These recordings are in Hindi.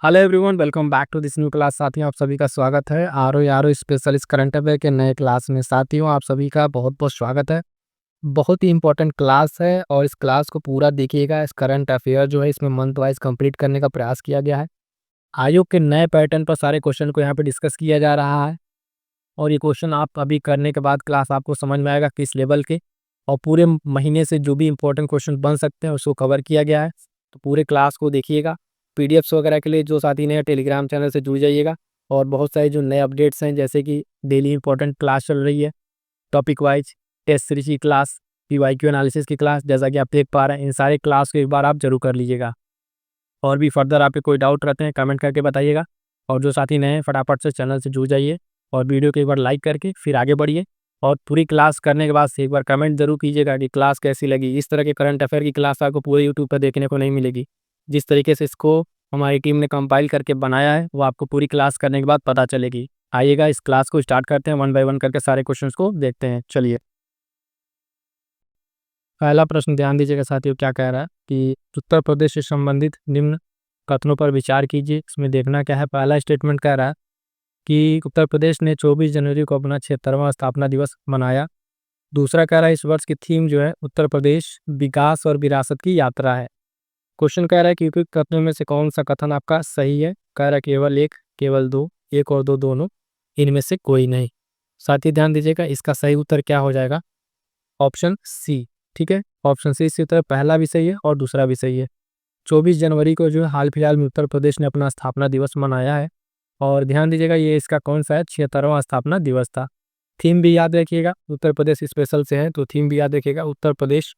Hello everyone, welcome back to this new class. साथियों, आप सभी का स्वागत है आर स्पेशलिस्ट करंट अफेयर के नए क्लास में। साथियों, आप सभी का बहुत बहुत स्वागत है। बहुत ही इंपॉर्टेंट क्लास है और इस क्लास को पूरा देखिएगा। इस करंट अफेयर जो है इसमें मंथ वाइज कंप्लीट करने का प्रयास किया गया है। आयोग के नए पैटर्न पर सारे क्वेश्चन को यहाँ पे डिस्कस किया जा रहा है और ये क्वेश्चन आप अभी करने के बाद क्लास आपको समझ में आएगा किस लेवल के और पूरे महीने से जो भी इंपॉर्टेंट क्वेश्चन बन सकते हैं उसको कवर किया गया है। तो पूरे क्लास को देखिएगा। पीडीएफ्स वगैरह के लिए जो साथी ने टेलीग्राम चैनल से जुड़ जाइएगा और बहुत सारे जो नए अपडेट्स हैं, जैसे कि डेली इंपॉर्टेंट क्लास चल रही है, टॉपिक वाइज टेस्ट सीरीज की क्लास, पीवाईक्यू एनालिसिस की क्लास, जैसा कि आप देख पा रहे हैं। इन सारे क्लास को एक बार आप जरूर कर लीजिएगा। और भी फर्दर आपके कोई डाउट रहते हैं कमेंट करके बताइएगा। और जो साथी नए हैं फटाफट से चैनल से जुड़ जाइए और वीडियो को एक बार लाइक करके फिर आगे बढ़िए। और पूरी क्लास करने के बाद से एक बार कमेंट जरूर कीजिएगा कि क्लास कैसी लगी। इस तरह के करंट अफेयर की क्लास आपको पूरे यूट्यूब पर देखने को नहीं मिलेगी। जिस तरीके से इसको हमारी टीम ने कंपाइल करके बनाया है वो आपको पूरी क्लास करने के बाद पता चलेगी। आइएगा, इस क्लास को स्टार्ट करते हैं। वन बाय वन करके सारे क्वेश्चंस को देखते हैं। चलिए, पहला प्रश्न ध्यान दीजिएगा साथियों, क्या कह रहा है कि उत्तर प्रदेश से संबंधित निम्न कथनों पर विचार कीजिए। इसमें देखना क्या है। पहला स्टेटमेंट कह रहा है कि उत्तर प्रदेश ने 24 जनवरी को अपना 76वां स्थापना दिवस मनाया। दूसरा कह रहा है इस वर्ष की थीम जो है उत्तर प्रदेश विकास और विरासत की यात्रा है। क्वेश्चन कह रहा है कि उपयुक्त कथनों में से कौन सा कथन आपका सही है। कह रहा है केवल एक, केवल दो, एक और दो, दोनों, इनमें से कोई नहीं। साथ ही ध्यान दीजिएगा, इसका सही उत्तर क्या हो जाएगा, ऑप्शन सी। ठीक है, ऑप्शन सी से उत्तर पहला भी सही है और दूसरा भी सही है। 24 जनवरी को जो है हाल फिलहाल में उत्तर प्रदेश ने अपना स्थापना दिवस मनाया है। और ध्यान दीजिएगा, ये इसका कौन सा है, 76वां स्थापना दिवस था। थीम भी याद रखिएगा, उत्तर प्रदेश स्पेशल से है तो थीम भी याद रखिएगा। उत्तर प्रदेश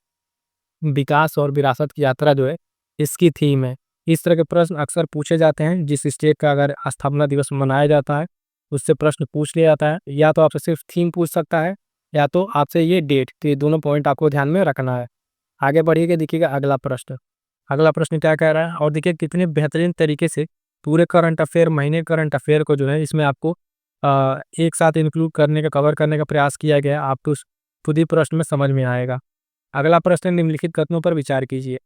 विकास और विरासत की यात्रा जो है इसकी थीम है। इस तरह के प्रश्न अक्सर पूछे जाते हैं। जिस स्टेट का अगर स्थापना दिवस मनाया जाता है उससे प्रश्न पूछ लिया जाता है। या तो आपसे सिर्फ थीम पूछ सकता है या तो आपसे ये डेट। तो ये दोनों पॉइंट आपको ध्यान में रखना है। आगे बढ़िएगा, देखिएगा अगला प्रश्न। अगला प्रश्न क्या कह रहा है, और देखिए कितने बेहतरीन तरीके से पूरे करंट अफेयर, महीने करंट अफेयर को जो है इसमें आपको एक साथ इंक्लूड करने का, कवर करने का प्रयास किया गया है। आपको खुद ही प्रश्न में समझ में आएगा। अगला प्रश्न, निम्नलिखित कथनों पर विचार कीजिए।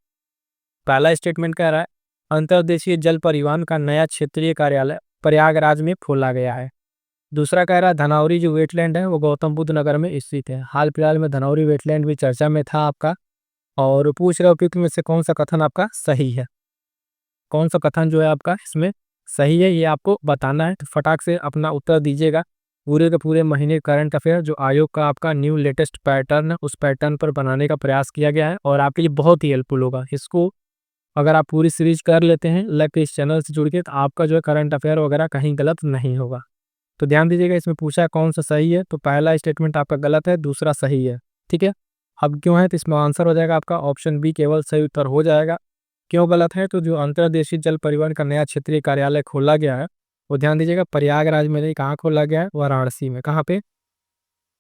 पहला स्टेटमेंट कह रहा है अंतर्देशीय जल परिवहन का नया क्षेत्रीय कार्यालय प्रयागराज में खोला गया है। दूसरा कह रहा है धनौरी जो वेटलैंड है वो गौतम बुद्ध नगर में स्थित है। हाल फिलहाल में धनौरी वेटलैंड भी चर्चा में था आपका। और पूछ रहे उपयुक्त में से कौन सा कथन आपका सही है। कौन सा कथन जो है आपका इसमें सही है ये आपको बताना है। तो फटाक से अपना उत्तर दीजिएगा। पूरे के पूरे महीने करंट अफेयर जो आयोग का आपका न्यू लेटेस्ट पैटर्न है उस पैटर्न पर बनाने का प्रयास किया गया है और आपके लिए बहुत ही हेल्पफुल होगा। इसको अगर आप पूरी सीरीज कर लेते हैं लाइक इस चैनल से जुड़ के, तो आपका जो है करंट अफेयर वगैरह कहीं गलत नहीं होगा। तो ध्यान दीजिएगा, इसमें पूछा है कौन सा सही है, तो पहला स्टेटमेंट आपका गलत है, दूसरा सही है। ठीक है, अब क्यों है तो इसमें आंसर हो जाएगा आपका ऑप्शन बी, केवल सही उत्तर हो जाएगा। क्यों गलत है, तो जो अंतर्देशीय जल परिवहन का नया क्षेत्रीय कार्यालय खोला गया है वो ध्यान दीजिएगा प्रयागराज में नहीं, कहाँ खोला गया है, वाराणसी में। कहाँ पे,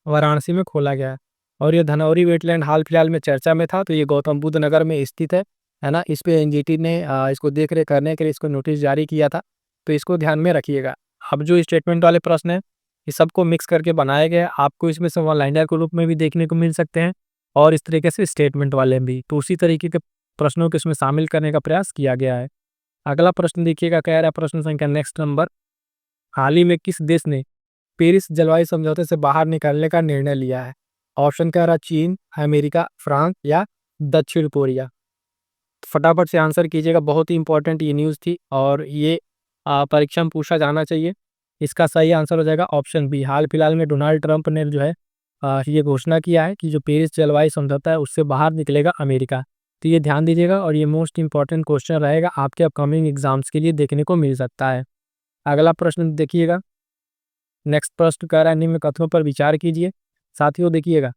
वाराणसी में खोला गया है। और ये धनौरी वेटलैंड हाल फिलहाल में चर्चा में था, तो ये गौतम बुद्ध नगर में स्थित है ना। इस पे एनजीटी ने इसको देख रेख करने के लिए इसको नोटिस जारी किया था। तो इसको ध्यान में रखिएगा। अब जो स्टेटमेंट वाले प्रश्न है ये सबको मिक्स करके बनाए गए। आपको इसमें से वन लाइनर के रूप में भी देखने को मिल सकते हैं और इस तरीके से स्टेटमेंट वाले भी। तो उसी तरीके के प्रश्नों को इसमें शामिल करने का प्रयास किया गया है। अगला प्रश्न देखिएगा, कह रहा है प्रश्न संख्या नेक्स्ट नंबर, हाल ही में किस देश ने पेरिस जलवायु समझौते से बाहर निकलने का निर्णय लिया है। ऑप्शन कह रहा है चीन, अमेरिका, फ्रांस या दक्षिण कोरिया। फटाफट से आंसर कीजिएगा, बहुत ही इंपॉर्टेंट ये न्यूज़ थी और ये परीक्षा में पूछा जाना चाहिए। इसका सही आंसर हो जाएगा ऑप्शन बी। हाल फिलहाल में डोनाल्ड ट्रंप ने जो है ये घोषणा किया है कि जो पेरिस जलवायु समझौता है उससे बाहर निकलेगा अमेरिका। तो ये ध्यान दीजिएगा और ये मोस्ट इंपॉर्टेंट क्वेश्चन रहेगा आपके अपकमिंग एग्जाम्स के लिए, देखने को मिल सकता है। अगला प्रश्न देखिएगा, नेक्स्ट प्रश्न कह रहा है निम्न कथनों पर विचार कीजिए। साथियों देखिएगा,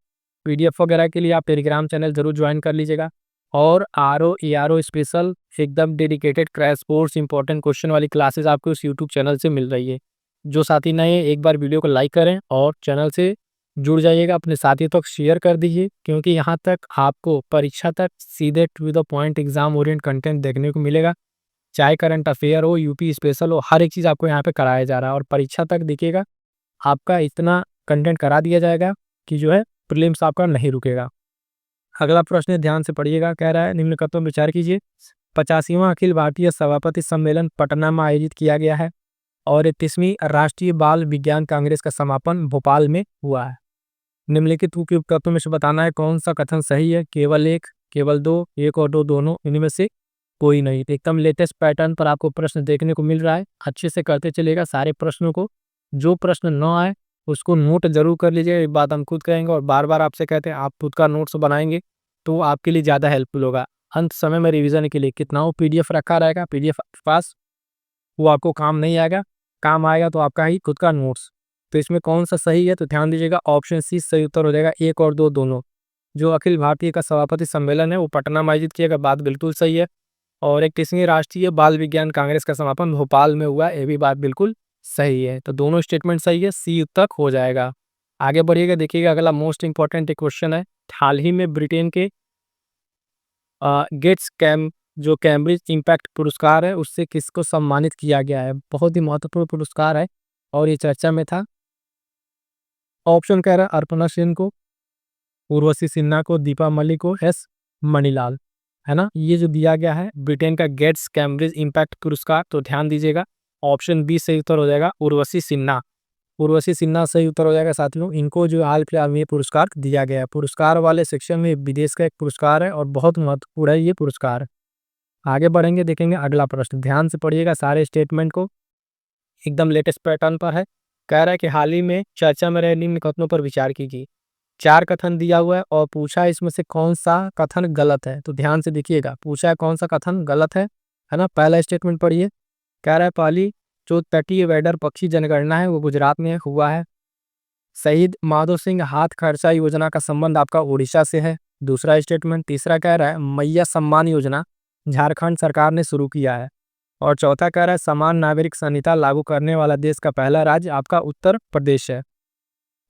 पीडीएफ वगैरह के लिए आप टेलीग्राम चैनल जरूर ज्वाइन कर लीजिएगा। और आर ओ स्पेशल एकदम dedicated crash course important question वाली क्लासेस आपको इस यूट्यूब चैनल से मिल रही है। जो साथी नए हैं एक बार वीडियो को लाइक करें और चैनल से जुड़ जाइएगा, अपने साथियों तक शेयर कर दीजिए, क्योंकि यहाँ तक आपको परीक्षा तक सीधे to the point exam orient content देखने को मिलेगा। चाहे करंट अफेयर हो, यूपी स्पेशल हो, हर एक चीज़ आपको यहाँ पे कराया जा रहा है। और परीक्षा तक देखिएगा आपका इतना कंटेंट करा दिया जाएगा कि जो है प्रीलिम्स आपका नहीं रुकेगा। अगला प्रश्न ध्यान से पढ़िएगा, कह रहा है निम्न कथनों पर विचार कीजिए। 85वां अखिल भारतीय सभापति सम्मेलन पटना में आयोजित किया गया है और 31वीं राष्ट्रीय बाल विज्ञान कांग्रेस का समापन भोपाल में हुआ है। निम्नलिखित उपयुक्त तत्वों में से बताना है कौन सा कथन सही है। केवल एक, केवल दो, एक और दो, दोनों, इनमें से कोई नहीं। तो एकदम लेटेस्ट पैटर्न पर आपको प्रश्न देखने को मिल रहा है। अच्छे से करते चलेगा सारे प्रश्नों को। जो प्रश्न न आए उसको नोट जरूर कर लीजिएगा। एक बात हम खुद कहेंगे और बार बार आपसे कहते हैं, आप खुद का नोट्स बनाएंगे तो आपके लिए ज़्यादा हेल्पफुल होगा। अंत समय में रिवीजन के लिए कितना वो पीडीएफ रखा रहेगा, पीडीएफ पास, वो आपको काम नहीं आएगा। काम आएगा तो आपका ही खुद का नोट्स। तो इसमें कौन सा सही है, तो ध्यान दीजिएगा ऑप्शन सी सही उत्तर हो जाएगा। एक और दो, दोनों। जो अखिल भारतीय का सभापति सम्मेलन है वो पटना में आयोजित किया गया, बात बिल्कुल सही है। और 31वीं राष्ट्रीय बाल विज्ञान कांग्रेस का समापन भोपाल में हुआ, ये भी बात बिल्कुल सही है। तो दोनों स्टेटमेंट सही है, सी उत्तर हो जाएगा। आगे बढ़िएगा, देखिएगा अगला मोस्ट इंपॉर्टेंट क्वेश्चन है। हाल ही में ब्रिटेन के गेट्स जो कैम्ब्रिज इम्पैक्ट पुरस्कार है उससे किसको सम्मानित किया गया है। बहुत ही महत्वपूर्ण पुरस्कार है और ये चर्चा में था। ऑप्शन कह रहा है अर्पणा सेन को, उर्वशी सिन्हा को, दीपा मलिक को, एस मणिलाल, है ना। ये जो दिया गया है ब्रिटेन का गेट्स कैम्ब्रिज इम्पैक्ट पुरस्कार, तो ध्यान दीजिएगा ऑप्शन बी सही उत्तर हो जाएगा, उर्वशी सिन्हा। उर्वशी सिन्हा सही उत्तर हो जाएगा साथियों। इनको जो हाल फिलहाल में पुरस्कार दिया गया है, पुरस्कार वाले सेक्शन में विदेश का एक पुरस्कार है और बहुत महत्वपूर्ण है ये पुरस्कार। आगे बढ़ेंगे, देखेंगे अगला प्रश्न। ध्यान से पढ़िएगा सारे स्टेटमेंट को, एकदम लेटेस्ट पैटर्न पर है। कह रहा है कि हाल ही में चर्चा में रहे निम्न कथनों पर विचार कीजिए। 4 कथन दिया हुआ है और पूछा है इसमें से कौन सा कथन गलत है। तो ध्यान से देखिएगा, पूछा है कौन सा कथन गलत है ना। पहला स्टेटमेंट पढ़िए। कह रहा है पहली जो तटीय वेडर पक्षी जनगणना है वो गुजरात में हुआ है। शहीद माधो सिंह हाथ खर्चा योजना का संबंध आपका उड़ीसा से है। दूसरा स्टेटमेंट। तीसरा कह रहा है मैया सम्मान योजना झारखंड सरकार ने शुरू किया है। और चौथा कह रहा है समान नागरिक संहिता लागू करने वाला देश का पहला राज्य आपका उत्तर प्रदेश है।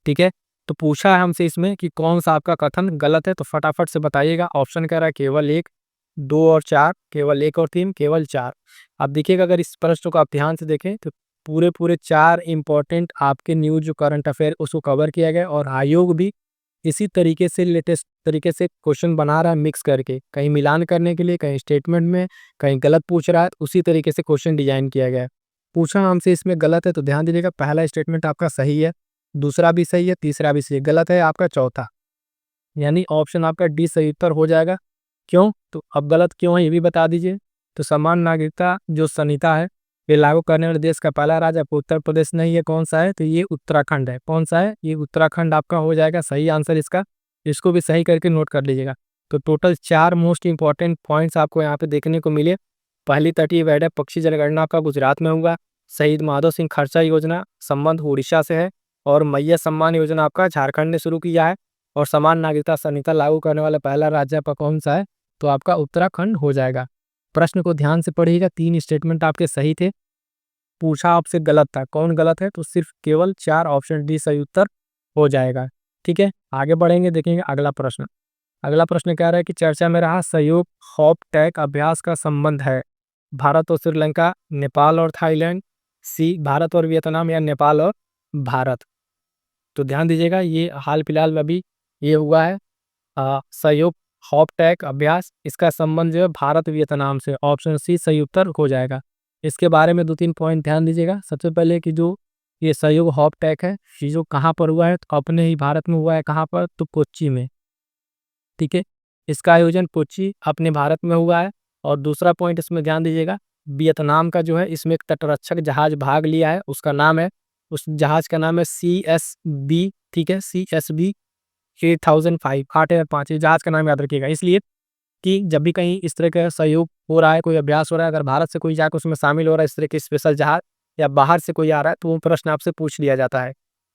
ठीक है, तो पूछा है हमसे इसमें कि कौन सा आपका कथन गलत है, तो फटाफट से बताइएगा। ऑप्शन कह रहा है केवल 1, 2 और 4, केवल 1 और 3, केवल 4। आप देखिएगा अगर इस प्रश्न को आप ध्यान से देखें तो पूरे 4 इंपॉर्टेंट आपके न्यूज जो करंट अफेयर उसको कवर किया गया और आयोग भी इसी तरीके से लेटेस्ट तरीके से क्वेश्चन बना रहा है, मिक्स करके, कहीं मिलान करने के लिए, कहीं स्टेटमेंट में कहीं गलत पूछ रहा है, तो उसी तरीके से क्वेश्चन डिजाइन किया गया है। पूछा हमसे इसमें गलत है, तो ध्यान दीजिएगा पहला स्टेटमेंट आपका सही है, दूसरा भी सही है, तीसरा भी सही है, गलत है आपका चौथा, यानी ऑप्शन आपका डी सही उत्तर हो जाएगा। क्यों, तो अब गलत क्यों है ये भी बता दीजिए। तो समान नागरिकता जो संहिता है ये लागू करने वाले देश का पहला राज्य आपको उत्तर प्रदेश नहीं है, कौन सा है, तो ये उत्तराखंड है। कौन सा है, ये उत्तराखंड आपका हो जाएगा सही आंसर इसका। इसको भी सही करके नोट कर लीजिएगा। तो टोटल 4 मोस्ट इंपॉर्टेंट पॉइंट्स आपको यहाँ पे देखने को मिले। पहली तटीय वेडर पक्षी जनगणना का गुजरात में हुआ। शहीद माधो सिंह खर्चा योजना संबंध उड़ीसा से है। और मैया सम्मान योजना आपका झारखंड ने शुरू किया है। और समान नागरिकता संहिता लागू करने वाला पहला राज्य आपका कौन सा है, तो आपका उत्तराखंड हो जाएगा। प्रश्न को ध्यान से पढ़िएगा, 3 स्टेटमेंट आपके सही थे। पूछा आपसे गलत था, कौन गलत है, तो सिर्फ केवल 4, ऑप्शन डी सही उत्तर हो जाएगा। ठीक है, आगे बढ़ेंगे, देखेंगे अगला प्रश्न। अगला प्रश्न कह रहा है कि चर्चा में रहा सहयोग हॉप टैग अभ्यास का संबंध है भारत और श्रीलंका, नेपाल और थाईलैंड, सी भारत और वियतनाम, या नेपाल और भारत। तो ध्यान दीजिएगा ये हाल फिलहाल में अभी ये हुआ है सहयोग हॉप टैग अभ्यास, इसका संबंध जो है भारत वियतनाम से, ऑप्शन सी सही उत्तर हो जाएगा। इसके बारे में 2-3 पॉइंट ध्यान दीजिएगा। सबसे पहले कि जो ये सहयोग हॉप टैग है ये जो कहाँ पर हुआ है, तो अपने ही भारत में हुआ है। कहाँ पर, तो कोच्चि में। ठीक है, इसका आयोजन कोच्चि अपने भारत में हुआ है। और दूसरा पॉइंट इसमें ध्यान दीजिएगा, वियतनाम का जो है इसमें एक तटरक्षक जहाज भाग लिया है, उसका नाम है, उस जहाज का नाम है CSB। ठीक है, CSB 8005, 8005, जहाज का नाम याद रखिएगा। इसलिए कि जब भी कहीं इस तरह का सहयोग हो रहा है, कोई अभ्यास हो रहा है, अगर भारत से कोई जाकर उसमें शामिल हो रहा है इस तरह के स्पेशल जहाज, या बाहर से कोई आ रहा है, तो वो प्रश्न आपसे पूछ लिया जाता है।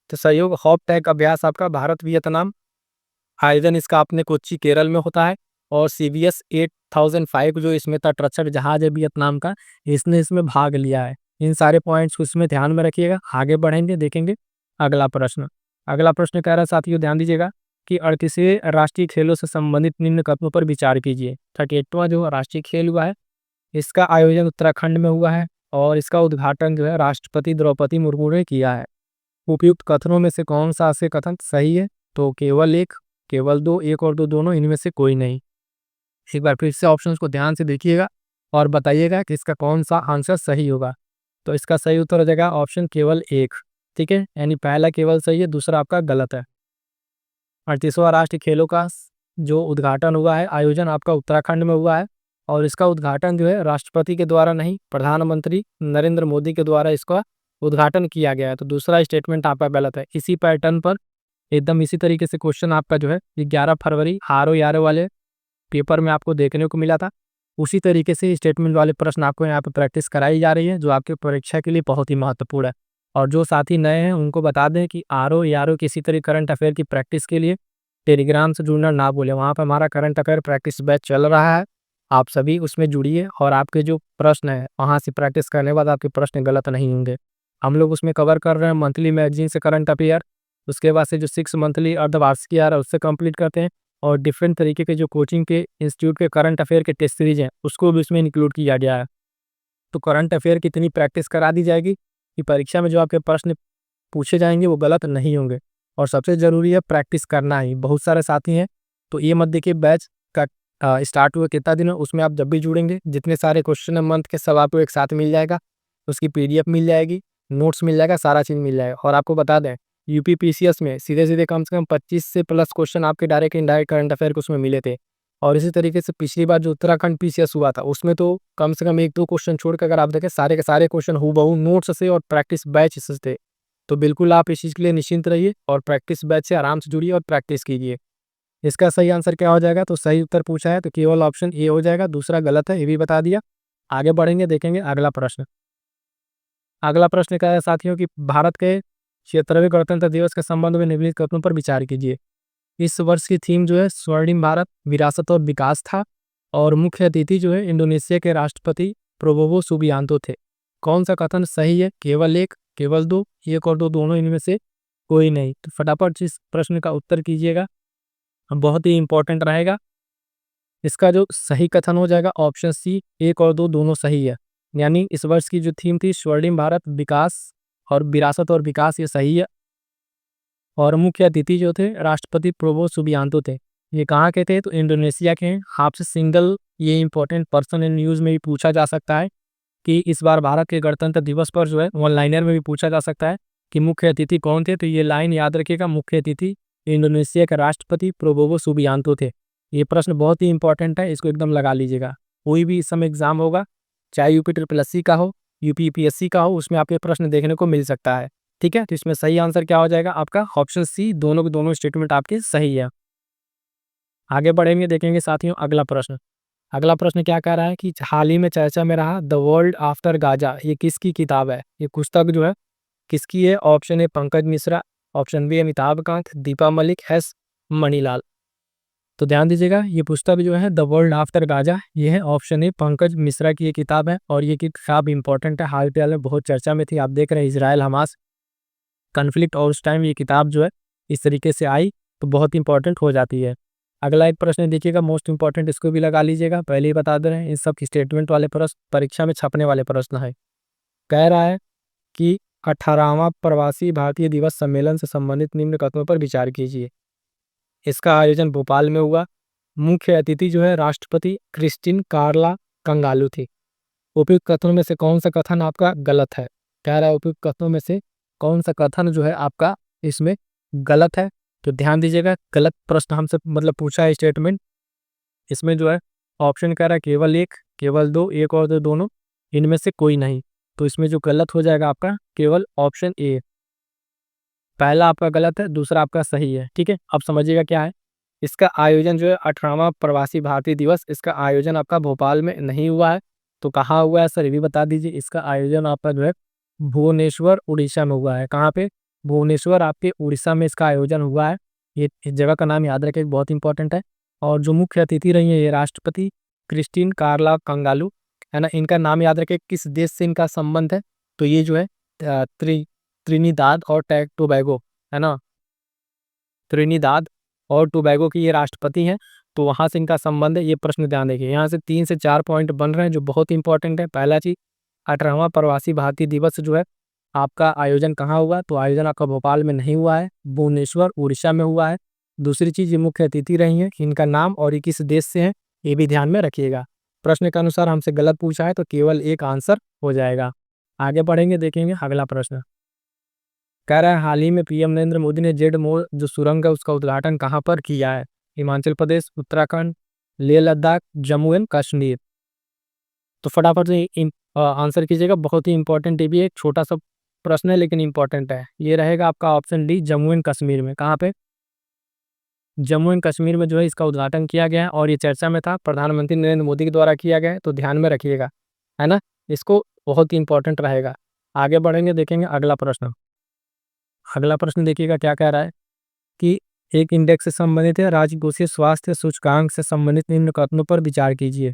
तो सहयोग हॉप टैग अभ्यास आपका भारत वियतनाम, आयोजन इसका अपने कोच्चि केरल में होता है। और CBS 8005 जो इसमें तटरक्षक जहाज है वियतनाम का, इसने इसमें भाग लिया है। इन सारे पॉइंट्स को इसमें ध्यान में रखिएगा। आगे बढ़ेंगे, देखेंगे अगला प्रश्न। अगला प्रश्न कह रहा है साथियों ध्यान दीजिएगा कि 38वें राष्ट्रीय खेलों से संबंधित निम्न कथनों पर विचार कीजिए। 38वां जो राष्ट्रीय खेल हुआ है इसका आयोजन उत्तराखंड में हुआ है और इसका उद्घाटन जो है राष्ट्रपति द्रौपदी मुर्मू ने किया है। उपयुक्त कथनों में से कौन सा से कथन सही है, तो केवल 1, केवल 2, 1 और 2, दोनों, इनमें से कोई नहीं। एक बार फिर से ऑप्शंस को ध्यान से देखिएगा। और बताइएगा कि इसका कौन सा आंसर सही होगा। तो इसका सही उत्तर हो जाएगा ऑप्शन केवल एक। ठीक है, यानी पहला केवल सही है, दूसरा आपका गलत है। 38वां राष्ट्रीय खेलों का जो उद्घाटन हुआ है, आयोजन आपका उत्तराखंड में हुआ है, और इसका उद्घाटन जो है राष्ट्रपति के द्वारा नहीं, प्रधानमंत्री नरेंद्र मोदी के द्वारा इसका उद्घाटन किया गया है। तो दूसरा स्टेटमेंट आपका गलत है। इसी पैटर्न पर एकदम इसी तरीके से क्वेश्चन आपका जो है 11 फरवरी आर वाले पेपर में आपको देखने को मिला था। उसी तरीके से स्टेटमेंट वाले प्रश्न आपको यहाँ पे प्रैक्टिस कराई जा रही है, जो आपके परीक्षा के लिए बहुत ही महत्वपूर्ण है। और जो साथी नए हैं उनको बता दें कि आर किसी तरह करंट अफेयर की प्रैक्टिस के लिए टेलीग्राम से जुड़ना ना भूलें। वहाँ पर हमारा करंट अफेयर प्रैक्टिस बैच चल रहा है, आप सभी उसमें जुड़िए और आपके जो प्रश्न है वहाँ से प्रैक्टिस करने के बाद आपके प्रश्न गलत नहीं होंगे। हम लोग उसमें कवर कर रहे हैं मंथली मैगजीन से करंट अफेयर, उसके बाद से जो 6 मंथली अर्धवार्षिक आ रहा है उससे कंप्लीट करते हैं, और डिफरेंट तरीके के जो कोचिंग के इंस्टीट्यूट के करंट अफेयर के टेस्ट सीरीज हैं उसको भी उसमें इंक्लूड किया गया है। तो करंट अफेयर की इतनी प्रैक्टिस करा दी जाएगी कि परीक्षा में जो आपके प्रश्न पूछे जाएंगे वो गलत नहीं होंगे। और सबसे ज़रूरी है प्रैक्टिस करना ही। बहुत सारे साथी हैं तो ये मत देखिए बैच का स्टार्ट हुआ कितना दिन है, उसमें आप जब भी जुड़ेंगे जितने सारे क्वेश्चन है मंथ के सब आपको एक साथ मिल जाएगा, उसकी PDF मिल जाएगी, नोट्स मिल जाएगा, सारा चीज़ मिल जाएगा। और आपको बता दें यूपी PCS में सीधे सीधे कम से कम 25 से प्लस क्वेश्चन आपके डायरेक्ट इनडायरेक्ट करंट अफेयर के उसमें मिले थे। और इसी तरीके से पिछली बार जो उत्तराखंड PCS हुआ था उसमें तो कम से कम 1-2 क्वेश्चन छोड़ कर अगर आप देखें सारे के सारे क्वेश्चन हूबहू नोट्स से और प्रैक्टिस बैच से थे। तो बिल्कुल आप इस चीज़ के लिए निश्चिंत रहिए और प्रैक्टिस बैच से आराम से जुड़िए और प्रैक्टिस कीजिए। इसका सही आंसर क्या हो जाएगा, तो सही उत्तर पूछा है तो केवल ऑप्शन ए हो जाएगा, दूसरा गलत है, ये भी बता दिया। आगे बढ़ेंगे, देखेंगे अगला प्रश्न। अगला प्रश्न क्या है साथियों कि भारत के 76वें गणतंत्र दिवस के संबंध में निम्नलिखित कथनों पर विचार कीजिए। इस वर्ष की थीम जो है स्वर्णिम भारत, विरासत और विकास था, और मुख्य अतिथि जो है इंडोनेशिया के राष्ट्रपति प्रोबोवो सुबियांतो थे। कौन सा कथन सही है? केवल एक, केवल दो, एक और दो, दोनों इनमें से कोई नहीं। तो फटाफट इस प्रश्न का उत्तर कीजिएगा, बहुत ही इंपॉर्टेंट रहेगा। इसका जो सही कथन हो जाएगा ऑप्शन सी, एक और दो दोनों सही है। यानी इस वर्ष की जो थीम थी स्वर्णिम भारत, विकास और विरासत और विकास, ये सही है। और मुख्य अतिथि जो थे राष्ट्रपति प्रोबो सुबियांतो थे। ये कहाँ के थे? तो इंडोनेशिया के हैं। आपसे सिंगल ये इंपॉर्टेंट पर्सन इन न्यूज़ में भी पूछा जा सकता है कि इस बार भारत के गणतंत्र दिवस पर जो है वन लाइनर में भी पूछा जा सकता है कि मुख्य अतिथि कौन थे। तो ये लाइन याद रखिएगा, मुख्य अतिथि इंडोनेशिया के राष्ट्रपति प्रोबोवो सुबियांतो थे। ये प्रश्न बहुत ही इंपॉर्टेंट है, इसको एकदम लगा लीजिएगा। कोई भी इस समय एग्जाम होगा, चाहे UP SSC का हो, UP PSC का हो, उसमें आपके प्रश्न देखने को मिल सकता है। ठीक है, तो इसमें सही आंसर क्या हो जाएगा आपका? ऑप्शन सी, दोनों के दोनों स्टेटमेंट आपके सही है। आगे बढ़ेंगे, देखेंगे साथियों अगला प्रश्न। अगला प्रश्न क्या कह रहा है कि हाल ही में चर्चा में रहा द वर्ल्ड आफ्टर गाजा, ये किसकी किताब है? ये पुस्तक जो है किसकी है? Option A Pankaj Mishra, option B Amitabh Kant, Deepa Malik, S Manilal. तो ध्यान दीजिएगा, ये पुस्तक जो है द वर्ल्ड आफ्टर गाजा, ये है ऑप्शन ए पंकज मिश्रा की ये किताब है। और ये किताब इंपॉर्टेंट है, हाल फिलहाल में बहुत चर्चा में थी। आप देख रहे हैं इजराइल हमास कन्फ्लिक्ट, और उस टाइम ये किताब जो है इस तरीके से आई तो बहुत इंपॉर्टेंट हो जाती है। अगला एक प्रश्न देखिएगा मोस्ट इंपॉर्टेंट, इसको भी लगा लीजिएगा, पहले ही बता दे रहे हैं इन सब स्टेटमेंट वाले प्रश्न परीक्षा में छपने वाले प्रश्न है। कह रहा है कि 18वां प्रवासी भारतीय दिवस सम्मेलन से संबंधित निम्न कथनों पर विचार कीजिए। इसका आयोजन भोपाल में हुआ, मुख्य अतिथि जो है राष्ट्रपति क्रिस्टिन कार्ला कंगालू थी। उपयुक्त कथनों में से कौन सा कथन आपका गलत है? कह रहा है उपयुक्त कथनों में से कौन सा कथन जो है आपका इसमें गलत है? तो ध्यान दीजिएगा, गलत प्रश्न हमसे मतलब पूछा है स्टेटमेंट। इसमें जो है ऑप्शन कह रहा है केवल एक, केवल दो, एक और दो, दोनों इनमें से कोई नहीं। तो इसमें जो गलत हो जाएगा आपका केवल ऑप्शन ए। पहला आपका गलत है, दूसरा आपका सही है। ठीक है, अब समझिएगा क्या है। इसका आयोजन जो है 18वां प्रवासी भारतीय दिवस, इसका आयोजन आपका भोपाल में नहीं हुआ है। तो कहाँ हुआ है सर, ये भी बता दीजिए। इसका आयोजन आपका जो है भुवनेश्वर उड़ीसा में हुआ है। कहाँ पे? भुवनेश्वर आपके उड़ीसा में इसका आयोजन हुआ है। ये इस जगह का नाम याद रखें, बहुत इंपॉर्टेंट है। और जो मुख्य अतिथि रही है ये राष्ट्रपति क्रिस्टिन कार्ला कंगालू, है ना। इनका नाम याद रखें, किस देश से इनका संबंध है? तो ये जो है त्रिनिदाद और टोबैगो, है ना। त्रिनिदाद और टोबैगो की ये राष्ट्रपति हैं, तो वहाँ से इनका संबंध है। ये प्रश्न ध्यान देखिए, यहाँ से 3 से 4 पॉइंट बन रहे हैं जो बहुत इंपॉर्टेंट है। पहला चीज, 18वां प्रवासी भारतीय दिवस जो है आपका आयोजन कहाँ हुआ? तो आयोजन आपका भोपाल में नहीं हुआ है, भुवनेश्वर उड़ीसा में हुआ है। दूसरी चीज, ये मुख्य अतिथि रही हैं, इनका नाम और ये किस देश से हैं ये भी ध्यान में रखिएगा। प्रश्न के अनुसार हमसे गलत पूछा है तो केवल एक आंसर हो जाएगा। आगे बढ़ेंगे, देखेंगे अगला प्रश्न। कह रहा है हाल ही में पीएम नरेंद्र मोदी ने जेड मोड़ जो सुरंग है उसका उद्घाटन कहाँ पर किया है? हिमाचल प्रदेश, उत्तराखंड, लेह लद्दाख, जम्मू एंड कश्मीर। तो फटाफट से आंसर कीजिएगा। बहुत ही इंपॉर्टेंट, ये भी एक छोटा सा प्रश्न है लेकिन इंपॉर्टेंट है। ये रहेगा आपका option D, Jammu and Kashmir में। कहाँ पे? जम्मू एंड कश्मीर में जो है इसका उद्घाटन किया गया है और ये चर्चा में था, प्रधानमंत्री नरेंद्र मोदी के द्वारा किया गया है, तो ध्यान में रखिएगा, है ना। इसको बहुत ही इंपॉर्टेंट रहेगा। आगे बढ़ेंगे, देखेंगे अगला प्रश्न। अगला प्रश्न देखिएगा क्या कह रहा है कि एक इंडेक्स से संबंधित है, राजकोषीय स्वास्थ्य सूचकांक से संबंधित निम्न कथनों पर विचार कीजिए।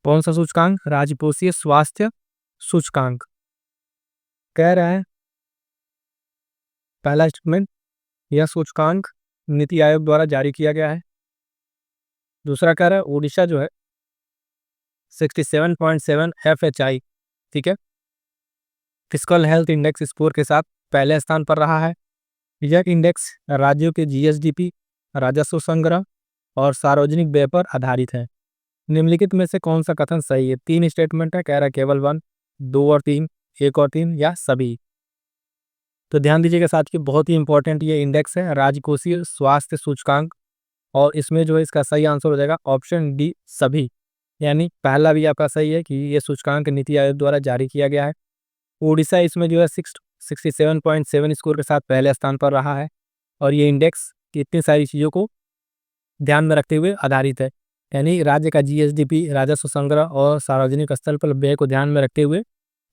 कौन सा सूचकांक? राजकोषीय स्वास्थ्य सूचकांक। कह रहा है पहला स्टेटमेंट, यह सूचकांक नीति आयोग द्वारा जारी किया गया है। दूसरा कह रहा है ओडिशा जो है 67.7 FHI, ठीक है, फिजिकल हेल्थ इंडेक्स स्कोर के साथ पहले स्थान पर रहा है। यह इंडेक्स राज्यों के GSDP, राजस्व संग्रह और सार्वजनिक व्यय पर आधारित है। निम्नलिखित में से कौन सा कथन सही है? 3 स्टेटमेंट है, कह रहा है केवल 1, 2 और 3, 1 और 3 या सभी। तो ध्यान दीजिएगा साथ ही, बहुत ही इंपॉर्टेंट ये इंडेक्स है, राजकोषीय स्वास्थ्य सूचकांक, और इसमें जो है इसका सही आंसर हो जाएगा ऑप्शन डी, सभी। यानी पहला भी आपका सही है कि ये सूचकांक नीति आयोग द्वारा जारी किया गया है। उड़ीसा इसमें जो है 67.7 स्कोर के साथ पहले स्थान पर रहा है और ये इंडेक्स इतनी सारी चीज़ों को ध्यान में रखते हुए आधारित है। यानी राज्य का GSDP, राजस्व संग्रह और सार्वजनिक स्थल पर व्यय को ध्यान में रखते हुए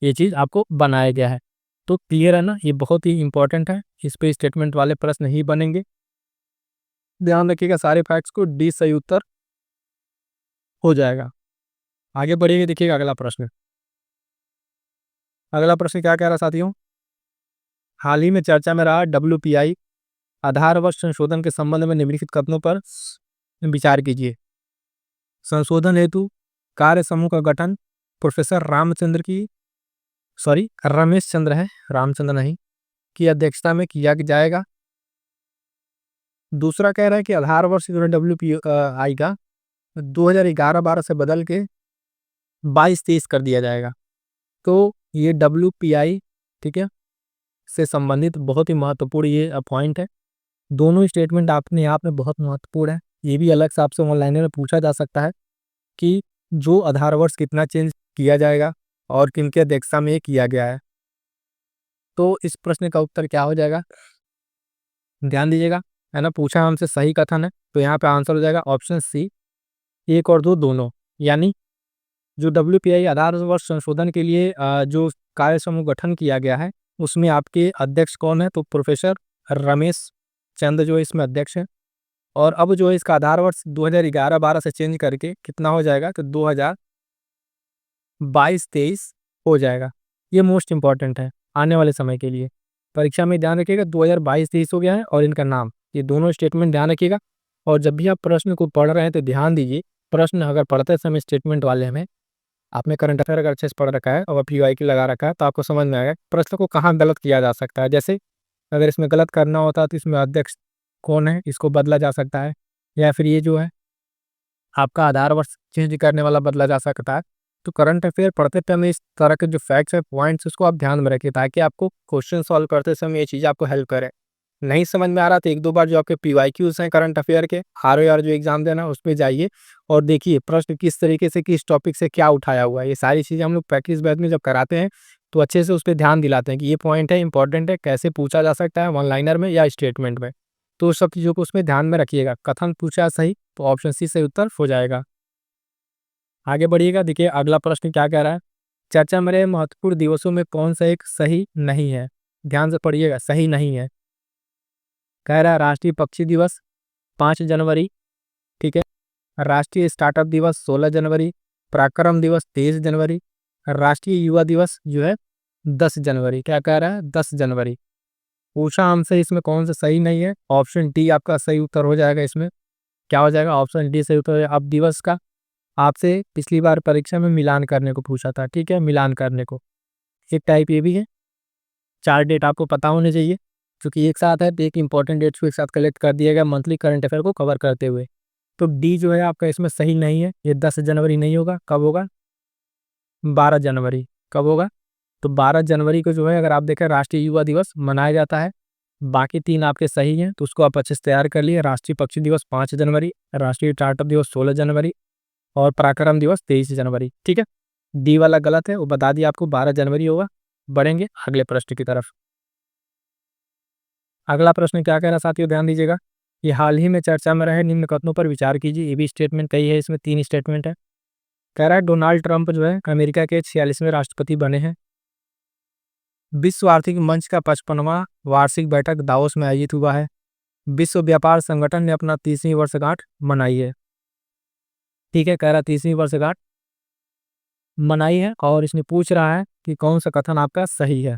ये चीज़ आपको बनाया गया है। तो क्लियर है ना, ये बहुत ही इंपॉर्टेंट है, इस पे स्टेटमेंट वाले प्रश्न ही बनेंगे। ध्यान रखिएगा सारे फैक्ट्स को, डी सही उत्तर हो जाएगा। आगे बढ़िए, देखिएगा अगला प्रश्न। अगला प्रश्न क्या कह रहा साथियों? हाल ही में चर्चा में रहा WPI आधार वर्ष संशोधन के संबंध में निम्नलिखित कथनों पर विचार कीजिए। संशोधन हेतु कार्य समूह का गठन प्रोफेसर रमेश चंद्र है, रामचंद्र नहीं, की अध्यक्षता में किया जाएगा। दूसरा कह रहा है कि आधार वर्ष WPI का 2011-12 से बदल के 22-23 कर दिया जाएगा। तो ये WPI, ठीक है, से संबंधित बहुत ही महत्वपूर्ण ये पॉइंट है। दोनों स्टेटमेंट अपने आप में बहुत महत्वपूर्ण है। ये भी अलग से आपसे ऑनलाइन में पूछा जा सकता है कि जो आधार वर्ष कितना चेंज किया जाएगा और किनके अध्यक्षता में ये किया गया है। तो इस प्रश्न का उत्तर क्या हो जाएगा? ध्यान दीजिएगा, है ना, पूछा हमसे सही कथन है तो यहाँ पे आंसर हो जाएगा ऑप्शन सी, 1 और 2 दोनों। यानी जो WPI आधार वर्ष संशोधन के लिए जो कार्य समूह गठन किया गया है उसमें आपके अध्यक्ष कौन है? तो प्रोफेसर रमेश चंद्र जो है इसमें अध्यक्ष है। और अब जो है इसका आधार वर्ष 2011-12 से चेंज करके कितना हो जाएगा? तो 2022-23 हो जाएगा। ये मोस्ट इंपॉर्टेंट है आने वाले समय के लिए, परीक्षा में ध्यान रखिएगा। 2022-23 हो गया है और इनका नाम, ये दोनों स्टेटमेंट ध्यान रखिएगा। और जब भी आप प्रश्न को पढ़ रहे हैं तो ध्यान दीजिए, प्रश्न अगर पढ़ते समय स्टेटमेंट वाले में आपने करंट अफेयर अगर अच्छे से पढ़ रखा है और PYQ लगा रखा है तो आपको समझ में आएगा प्रश्न को कहाँ गलत किया जा सकता है। जैसे अगर इसमें गलत करना होता तो इसमें अध्यक्ष कौन है इसको बदला जा सकता है, या फिर ये जो है आपका आधार वर्ष चेंज करने वाला बदला जा सकता है। तो करंट अफेयर पढ़ते समय इस तरह के जो फैक्ट्स है, पॉइंट्स, उसको आप ध्यान में रखिए ताकि आपको क्वेश्चन सॉल्व करते समय ये चीज़ आपको हेल्प करे। नहीं समझ में आ रहा तो 1-2 बार जो आपके PYQs हैं करंट अफेयर के, ROR जो एग्जाम देना उस पर जाइए और देखिए प्रश्न किस तरीके से किस टॉपिक से क्या उठाया हुआ है। ये सारी चीज़ें हम लोग प्रैक्टिस बैच में जब कराते हैं तो अच्छे से उस पर ध्यान दिलाते हैं कि ये पॉइंट है, इंपॉर्टेंट है, कैसे पूछा जा सकता है, वन लाइनर में या स्टेटमेंट में। तो उस सब चीज़ों को उसमें ध्यान में रखिएगा। कथन पूछा सही तो ऑप्शन सी सही उत्तर हो जाएगा। आगे बढ़िएगा, देखिए अगला प्रश्न क्या कह रहा है? चर्चा में रहे महत्वपूर्ण दिवसों में कौन सा एक सही नहीं है? ध्यान से पढ़िएगा, सही नहीं है। कह रहा है राष्ट्रीय पक्षी दिवस 5 जनवरी, ठीक है, राष्ट्रीय स्टार्टअप दिवस 16 जनवरी, पराक्रम दिवस 23 जनवरी, राष्ट्रीय युवा दिवस जो है 10 जनवरी। क्या कह रहा है? 10 जनवरी। पूछा हमसे इसमें कौन सा सही नहीं है? ऑप्शन डी आपका सही उत्तर हो जाएगा। इसमें क्या हो जाएगा? ऑप्शन डी सही उत्तर। अब दिवस का आपसे पिछली बार परीक्षा में मिलान करने को पूछा था, ठीक है, मिलान करने को एक टाइप ये भी है। 4 डेट आपको पता होने चाहिए क्योंकि एक साथ है तो एक इंपॉर्टेंट डेट्स को एक साथ कलेक्ट कर दिया गया मंथली करंट अफेयर को कवर करते हुए। तो डी जो है आपका इसमें सही नहीं है, ये 10 जनवरी नहीं होगा। कब होगा? 12 जनवरी। कब होगा? तो 12 जनवरी को जो है अगर आप देखें राष्ट्रीय युवा दिवस मनाया जाता है। बाकी 3 आपके सही हैं, तो उसको आप अच्छे से तैयार कर लिए। राष्ट्रीय पक्षी दिवस 5 जनवरी, राष्ट्रीय स्टार्टअप दिवस 16 जनवरी और पराक्रम दिवस 23 जनवरी। ठीक है, डी वाला गलत है, वो बता दिया आपको, 12 जनवरी होगा। बढ़ेंगे अगले प्रश्न की तरफ। अगला प्रश्न क्या कह रहा है साथियों, ध्यान दीजिएगा। ये हाल ही में चर्चा में रहे निम्न कथनों पर विचार कीजिए। ये भी स्टेटमेंट कही है, इसमें 3 स्टेटमेंट है। कह रहा है डोनाल्ड ट्रंप जो है अमेरिका के 46वें राष्ट्रपति बने हैं। विश्व आर्थिक मंच का 55वां वार्षिक बैठक दावोस में आयोजित हुआ है। विश्व व्यापार संगठन ने अपना 30वीं वर्षगांठ मनाई है। ठीक है, कह रहा 30वीं वर्षगांठ मनाई है और इसमें पूछ रहा है कि कौन सा कथन आपका सही है।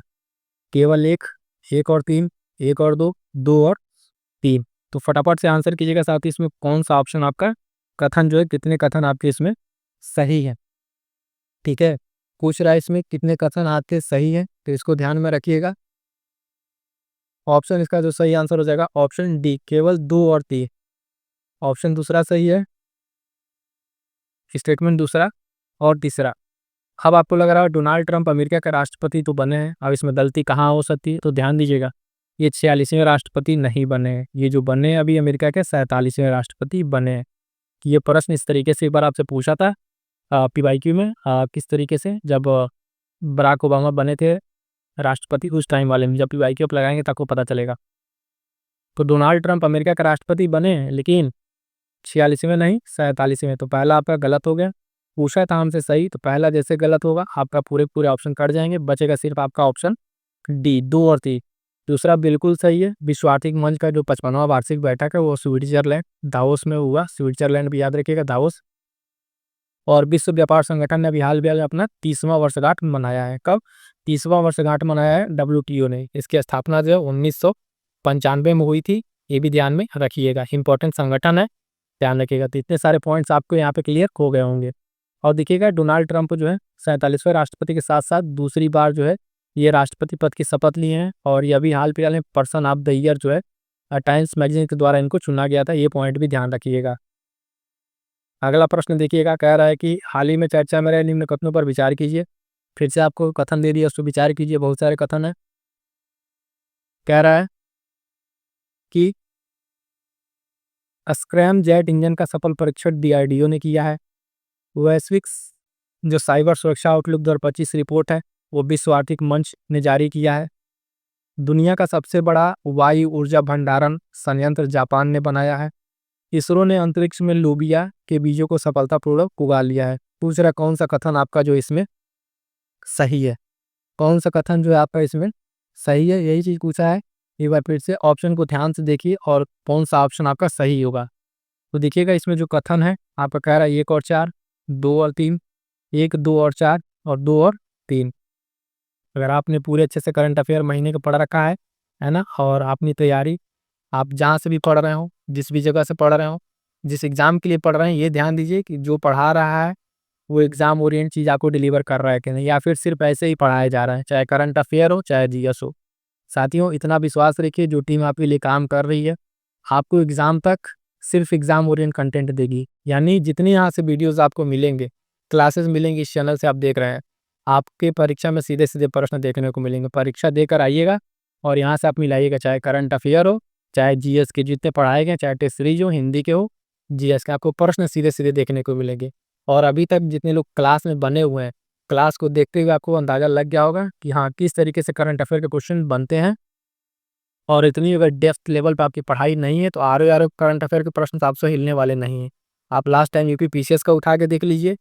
केवल एक, एक और तीन, एक और दो, दो और तीन। तो फटाफट से आंसर कीजिएगा साथ ही, इसमें कौन सा ऑप्शन आपका कथन जो है, कितने कथन आपके इसमें सही है। ठीक है, पूछ रहा है इसमें कितने कथन आपके सही है, तो इसको ध्यान में रखिएगा। ऑप्शन इसका जो सही आंसर हो जाएगा ऑप्शन डी, केवल 2 और 3। ऑप्शन दूसरा सही है, स्टेटमेंट दूसरा और तीसरा। अब आपको लग रहा है डोनाल्ड ट्रंप अमेरिका के राष्ट्रपति तो बने हैं, अब इसमें गलती कहाँ हो सकती है, तो ध्यान दीजिएगा। ये 46वें राष्ट्रपति नहीं बने हैं, ये जो बने हैं अभी अमेरिका के 47वें राष्ट्रपति बने हैं। ये प्रश्न इस तरीके से एक बार आपसे पूछा था PYQ में, किस तरीके से, जब बराक ओबामा बने थे राष्ट्रपति उस टाइम वाले में, जब PYQ आप लगाएंगे तो आपको पता चलेगा। तो डोनाल्ड ट्रंप अमेरिका के राष्ट्रपति बने हैं लेकिन 46वें नहीं 47वें, तो पहला आपका गलत हो गया। पूछा था हमसे सही, तो पहला जैसे गलत होगा आपका पूरे पूरे ऑप्शन कट जाएंगे, बचेगा सिर्फ आपका ऑप्शन डी, 2 और 3। दूसरा बिल्कुल सही है। विश्व आर्थिक मंच का जो 55वां वार्षिक बैठक है वो स्विट्जरलैंड दावोस में हुआ। स्विट्जरलैंड भी याद रखिएगा, दावोस। और विश्व व्यापार संगठन ने अभी हाल फिलहाल में अपना 30वां वर्षगांठ मनाया है। कब 30वां वर्षगांठ मनाया है? WTO ने। इसकी स्थापना जो है 1995 में हुई थी, ये भी ध्यान में रखिएगा, इंपॉर्टेंट संगठन है, ध्यान रखिएगा। तो इतने सारे पॉइंट्स आपको यहाँ पे क्लियर हो गए होंगे। और देखिएगा डोनाल्ड ट्रंप जो है 47वें राष्ट्रपति के साथ साथ दूसरी बार जो है ये राष्ट्रपति पद की शपथ लिए हैं, और ये अभी हाल फिलहाल में पर्सन ऑफ द ईयर जो है टाइम्स मैगजीन के द्वारा इनको चुना गया था। ये पॉइंट भी ध्यान रखिएगा। अगला प्रश्न देखिएगा, कह रहा है कि हाल ही में चर्चा में रहे निम्न कथनों पर विचार कीजिए। फिर से आपको कथन दे दिया, उस पर विचार कीजिए, बहुत सारे कथन है। कह रहा है कि स्क्रैम जेट इंजन का सफल परीक्षण DRDO ने किया है। वैश्विक जो साइबर सुरक्षा आउटलुक 2025 रिपोर्ट है वो विश्व आर्थिक मंच ने जारी किया है। दुनिया का सबसे बड़ा वायु ऊर्जा भंडारण संयंत्र जापान ने बनाया है। इसरो ने अंतरिक्ष में लोबिया के बीजों को सफलतापूर्वक उगा लिया है। पूछ रहा कौन सा कथन आपका जो इसमें सही है, कौन सा कथन जो है आपका इसमें सही है, यही चीज पूछा है। एक बार फिर से ऑप्शन को ध्यान से देखिए और कौन सा ऑप्शन आपका सही होगा। तो देखिएगा इसमें जो कथन है आपका कह रहा है 1 और 4, 2 और 3, 1, 2 और 4 और 2 और 3। अगर आपने पूरे अच्छे से करंट अफेयर महीने का पढ़ रखा है ना, और अपनी तैयारी आप जहाँ से भी पढ़ रहे हो, जिस भी जगह से पढ़ रहे हो, जिस एग्जाम के लिए पढ़ रहे हैं, ये ध्यान दीजिए कि जो पढ़ा रहा है वो एग्जाम ओरिएंट चीज आपको डिलीवर कर रहा है कि नहीं, या फिर सिर्फ ऐसे ही पढ़ाया जा रहा है, चाहे करंट अफेयर हो चाहे GS हो। साथियों इतना विश्वास रखिए, जो टीम आपके लिए काम कर रही है आपको एग्जाम तक सिर्फ एग्जाम ओरिएंट कंटेंट देगी। यानी जितनी यहाँ से वीडियोस आपको मिलेंगे, क्लासेस मिलेंगी, इस चैनल से आप देख रहे हैं, आपके परीक्षा में सीधे सीधे प्रश्न देखने को मिलेंगे। परीक्षा देकर आइएगा और यहाँ से आप मिलाइएगा, चाहे करंट अफेयर हो चाहे GS के जितने पढ़ाए गए, चाहे टेस्ट सीरीज हो, हिंदी के हो, GS के, आपको प्रश्न सीधे सीधे देखने को मिलेंगे। और अभी तक जितने लोग क्लास में बने हुए हैं, क्लास को देखते हुए आपको अंदाजा लग गया होगा कि हाँ किस तरीके से करंट अफेयर के क्वेश्चन बनते हैं। और इतनी अगर डेप्थ लेवल पे आपकी पढ़ाई नहीं है तो आर करंट अफेयर के प्रश्न तो आपसे हिलने वाले नहीं है। आप लास्ट टाइम UP PCS का उठा के देख लीजिए,